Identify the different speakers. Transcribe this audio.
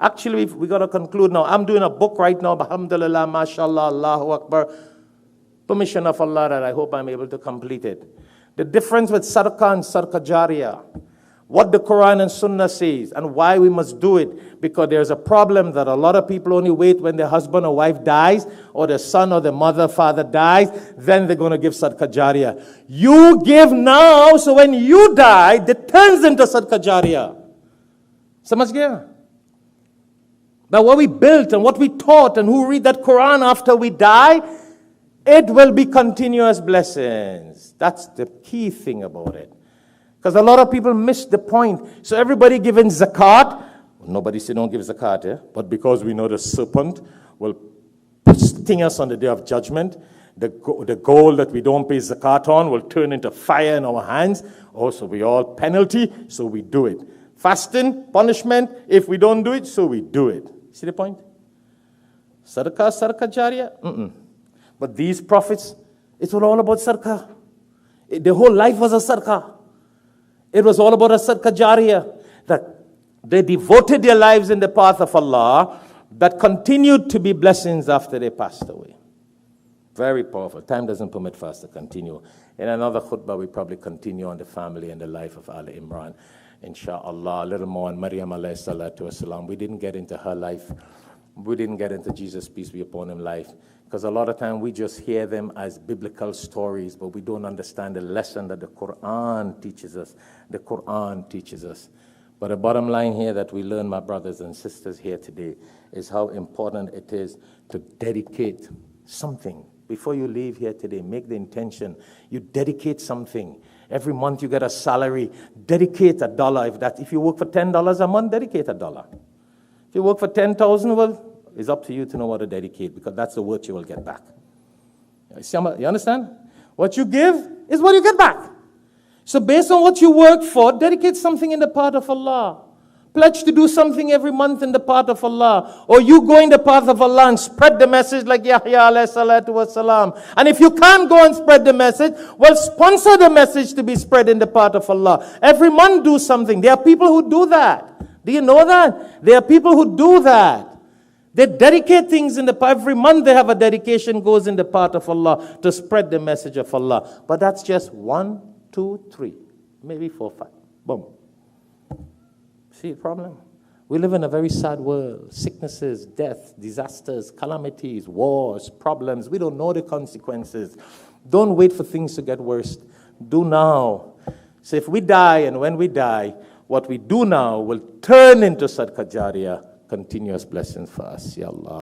Speaker 1: Actually, we got to conclude now. I'm doing a book right now, alhamdulillah, mashallah, Allahu Akbar. Permission of Allah that I hope I'm able to complete it. The difference with sadaqah and sadaqah jariyah. What the Quran and Sunnah says and why we must do it. Because there's a problem that a lot of people only wait when their husband or wife dies, or their son or their mother, father dies, then they're going to give sadaqah jariyah. You give now, so when you die, it turns into sadaqah jariyah. Samajh gaya? But what we built and what we taught and who read that Quran after we die, it will be continuous blessings. That's the key thing about it. Because a lot of people miss the point. So everybody giving zakat. Nobody say don't give zakat, eh? But because we know the serpent will sting us on the day of judgment, the gold that we don't pay zakat on will turn into fire in our hands. Also, we all penalty, so we do it. Fasting, punishment, if we don't do it, so we do it. See the point? Sadaqah, sadaqah jariyah? But these prophets, it was all about sadaqah. Their whole life was a sadaqah. It was all about a sadaqah jariyah. That they devoted their lives in the path of Allah that continued to be blessings after they passed away. Very powerful. Time doesn't permit for us to continue. In another khutbah, we probably continue on the family and the life of Ali Imran. Insha'Allah, a little more on Maryam alayhi salatu wasalam. We didn't get into her life. We didn't get into Jesus, peace be upon him, life. Because a lot of time we just hear them as biblical stories, but we don't understand the lesson that the Quran teaches us. The Quran teaches us. But the bottom line here that we learn, my brothers and sisters here today, is how important it is to dedicate something. Before you leave here today, make the intention. You dedicate something. Every month you get a salary. Dedicate $1. If you work for $10 a month, dedicate $1. If you work for 10,000, well, it's up to you to know what to dedicate, because that's the work you will get back. You understand? What you give is what you get back. So based on what you work for, dedicate something in the path of Allah. Pledge to do something every month in the path of Allah. Or you go in the path of Allah and spread the message like Yahya alayhi salatu wasalam. And if you can't go and spread the message, well, sponsor the message to be spread in the path of Allah. Every month do something. There are people who do that. Do you know that? There are people who do that. They dedicate things in the path. Every month they have a dedication goes in the path of Allah to spread the message of Allah. But that's just 1, 2, 3, maybe 4, 5. Boom. See the problem? We live in a very sad world. Sicknesses, death, disasters, calamities, wars, problems. We don't know the consequences. Don't wait for things to get worse. Do now. So if we die, and when we die, what we do now will turn into sadaqah jariyah, continuous blessings for us. Ya Allah.